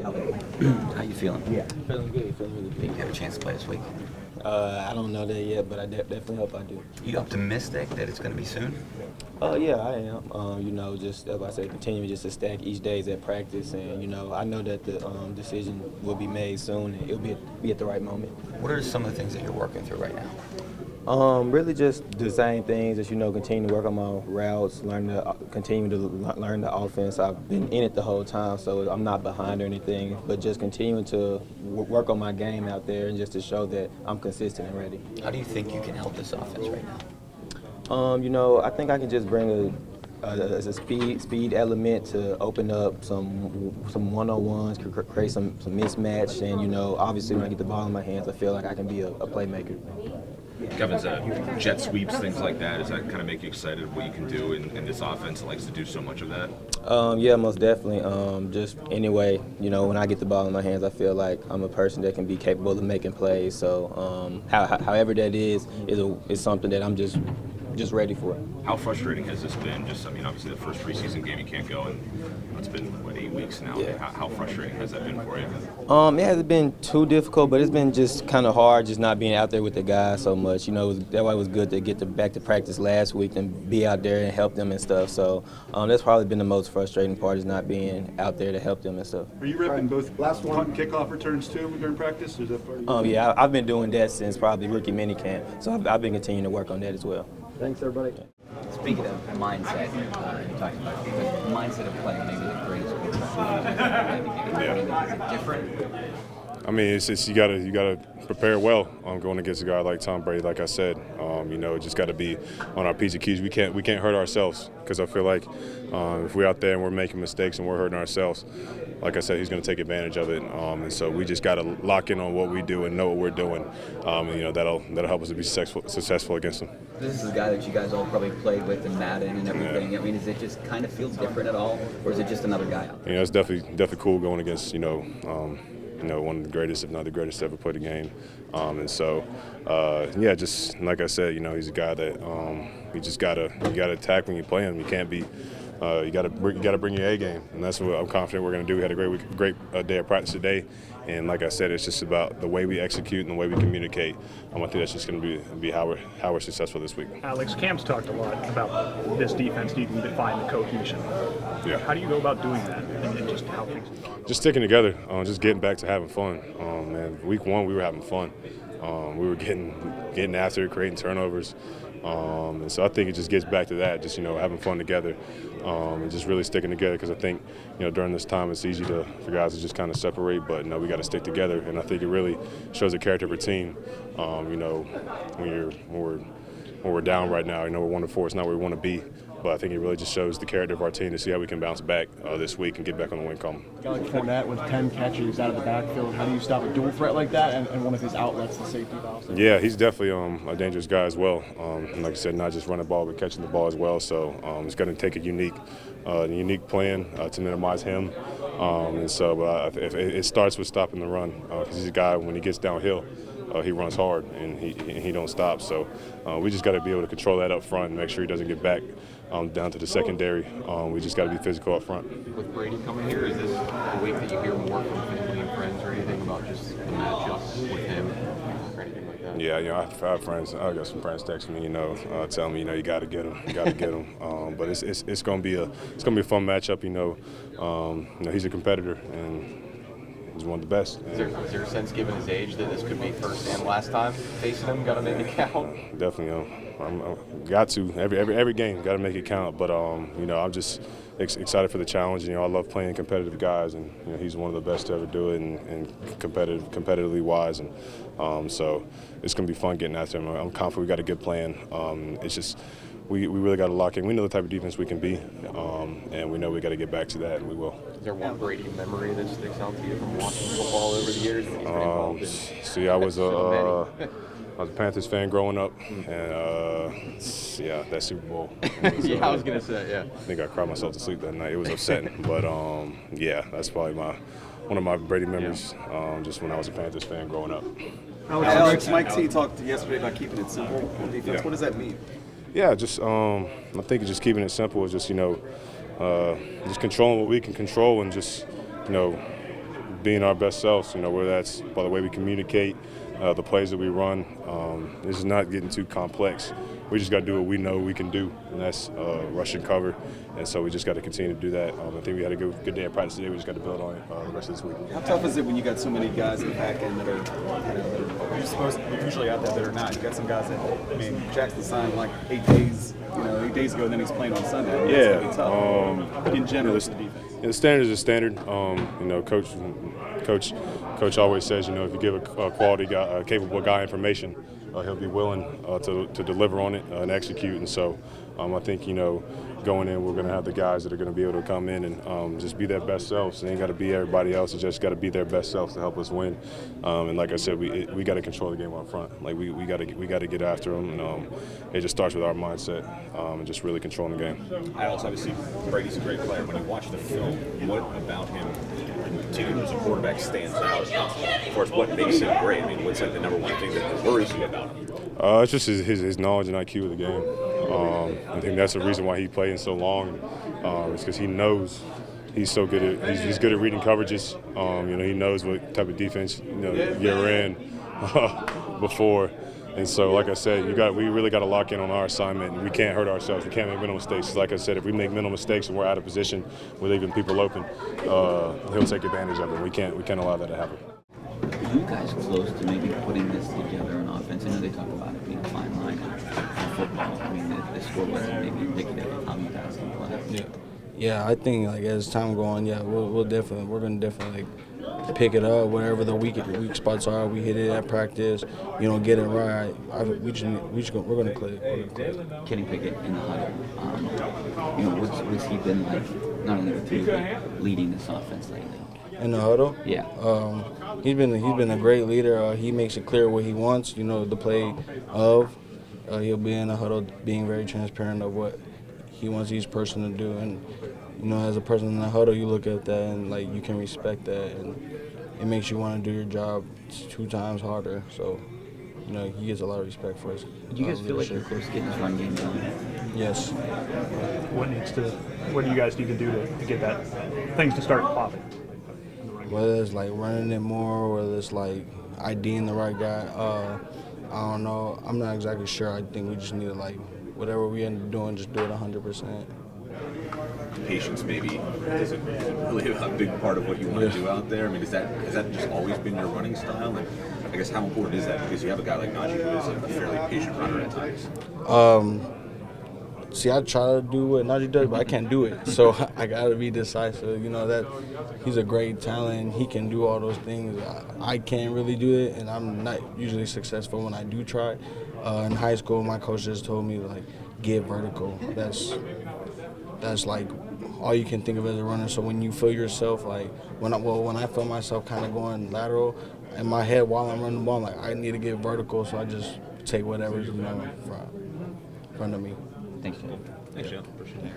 How you feeling? Yeah, feeling good, feeling really Think good. you have a chance to play this week? I don't know that yet, but I definitely hope I do. You optimistic that it's going to be soon? Yeah, I am. Just as I said, continuing just to stack each day's at practice, and I know that the decision will be made soon, and it'll be at the right moment. What are some of the things that you're working through right now? Really just the same things, just continue to work on my routes, continue to learn the offense. I've been in it the whole time, so I'm not behind or anything, but just continuing to work on my game out there and just to show that I'm consistent and ready. How do you think you can help this offense right now? I think I can just bring a speed element to open up some one-on-ones, create some mismatch, and obviously when I get the ball in my hands, I feel like I can be a playmaker. Kevin's jet sweeps, things like that. Does that kind of make you excited of what you can do in this offense that likes to do so much of that? Yeah, most definitely. Just anyway, when I get the ball in my hands, I feel like I'm a person that can be capable of making plays. So, however that is something that I'm just ready for. How frustrating has this been? Obviously the first preseason game you can't go, and it's been 8 weeks now. Yeah. How frustrating has that been for you? It hasn't been too difficult, but it's been just kind of hard, just not being out there with the guys so much. That's why it was good to get back to practice last week and be out there and help them and stuff. So that's probably been the most frustrating part, is not being out there to help them and stuff. Are you repping both punt and kickoff returns too during practice? Or is that part of Yeah, I've been doing that since probably rookie minicamp, so I've been continuing to work on that as well. Thanks, everybody. Speaking of mindset, you talked about the mindset of playing maybe the greatest quarterback. Is it different? I mean, it's just you gotta prepare well going against a guy like Tom Brady. Like I said, just got to be on our P's and Q's. We can't hurt ourselves, because I feel like if we're out there and we're making mistakes and we're hurting ourselves, like I said, he's going to take advantage of it. And so we just got to lock in on what we do and know what we're doing. That'll help us to be successful against him. This is a guy that you guys all probably played with in Madden and everything. Yeah. I mean, does it just kind of feel different at all, or is it just another guy out there? It's definitely cool going against one of the greatest, if not the greatest, to ever play the game. Just like I said, he's a guy that you gotta attack when you play him. You can't be. You got to bring your A game, and that's what I'm confident we're going to do. We had a great day of practice today, and like I said, it's just about the way we execute and the way we communicate. I think that's just going to be how we're successful this week. Alex, Cam's talked a lot about this defense needing to find the cohesion. Yeah. How do you go about doing that, and just how things have gone? Just sticking together, just getting back to having fun. Week one we were having fun. We were getting after it, creating turnovers. And so I think it just gets back to that, just having fun together, and just really sticking together, because I think during this time it's easy for guys to just kind of separate, but we got to stick together, and I think it really shows the character of a team. When we're down right now, we're 1-4, it's not where we want to be. But I think it really just shows the character of our team to see how we can bounce back this week and get back on the win column. A guy like Fournette with 10 catches out of the backfield, how do you stop a dual threat like that and one of his outlets, the safety valve? Yeah, he's definitely a dangerous guy as well. And like I said, not just running the ball, but catching the ball as well. So it's going to take a unique plan to minimize him. If it starts with stopping the run, because he's a guy, when he gets downhill, he runs hard and he don't stop. So we just got to be able to control that up front and make sure he doesn't get back down to the secondary. We just got to be physical up front. With Brady coming here, is this a week that you hear more from family and friends or anything about just the matchup with him or anything like that? Yeah, I have friends. I got some friends texting me, telling me, you got to get him, But it's gonna be a fun matchup. He's a competitor and he's one of the best. Is there a sense, given his age, that this could be first and last time facing him? Got to make it count. Definitely, I'm got to every game got to make it count. But I'm just excited for the challenge. I love playing competitive guys, and he's one of the best to ever do it, and competitively wise, and so it's gonna be fun getting after him. I'm confident we got a good plan. It's just we really got to lock in. We know the type of defense we can be, and we know we got to get back to that, and we will. Is there one Brady memory that sticks out to you from watching football over the years that he's been involved in? I was a Panthers fan growing up, and that Super Bowl. Yeah, I was gonna say, yeah. I think I cried myself to sleep that night. It was upsetting, but that's probably one of my Brady memories. Just when I was a Panthers fan growing up. Alex, Mike T talked yesterday about keeping it simple on defense. Yeah. What does that mean? Yeah, just I think just keeping it simple is just just controlling what we can control, and just being our best selves, whether that's by the way we communicate, the plays that we run. This is not getting too complex. We just got to do what we know we can do, and that's rush and cover. And so we just got to continue to do that. I think we had a good day of practice today. We just got to build on it the rest of this week. How tough is it when you got so many guys in the back end that are, you're usually out there that are not? You got some guys that, Jackson signed like 8 days, 8 days ago, and then he's playing on Sunday. Yeah. It's gonna be tough. In general, it's the defense. The standard is a standard. Coach always says, if you give a quality guy, a capable guy information, he'll be willing to deliver on it and execute. And so I think, going in, we're going to have the guys that are going to be able to come in and just be their best selves. They ain't got to be everybody else. They just got to be their best selves to help us win. And like I said, we got to control the game up front. Like we got to get after them. And it just starts with our mindset and just really controlling the game. Alex, obviously, Brady's a great player. When you watch the film, what about him, particularly as a quarterback, stands out as far as what makes him great? What's like the number one thing that worries you about him? It's just his knowledge and IQ of the game. I think that's the reason why he played in so long. It's because he knows he's so good at he's good at reading coverages. He knows what type of defense you're in before. And so, like I said, we really got to lock in on our assignment. We can't hurt ourselves. We can't make mental mistakes. Like I said, if we make mental mistakes and we're out of position, we're leaving people open. He'll take advantage of it. We can't allow that to happen. Are you guys close to maybe putting this together on offense? I know they talk about it being a fine line in football. The score wasn't maybe indicative of how you guys can play. Yeah, I think as time goes on, we're gonna definitely pick it up. Whatever the weak spots are, we hit it at practice. Get it right. We're gonna click. Kenny Pickett in the huddle. What's he been like? Not only with you, but leading this offense lately. In the huddle? Yeah. He's been a great leader. He makes it clear what he wants, the play of. He'll be in the huddle being very transparent of what he wants each person to do. And, as a person in the huddle, you look at that and, you can respect that. And it makes you want to do your job 2 times harder. So, he gets a lot of respect for us. Do you guys feel like you're close to getting this run game done? Yes. What do you guys need to do to get that things to start popping? Whether it's running it more, whether it's IDing the right guy, I don't know. I'm not exactly sure. I think we just need to whatever we end up doing, just do it 100%. Patience maybe isn't really a big part of what you want to do out there. Has that just always been your running style? And I guess how important is that? Because you have a guy like Najee who is a fairly patient runner at times. See, I try to do what Najee does, but I can't do it. So I got to be decisive. That he's a great talent. He can do all those things. I can't really do it, and I'm not usually successful when I do try. In high school, my coach just told me, get vertical. That's all you can think of as a runner. So when you feel yourself, when I feel myself kind of going lateral, in my head while I'm running the ball, I need to get vertical, so I just take whatever's in front of me. Thanks, Jay. Thanks, Jaylen. Appreciate it.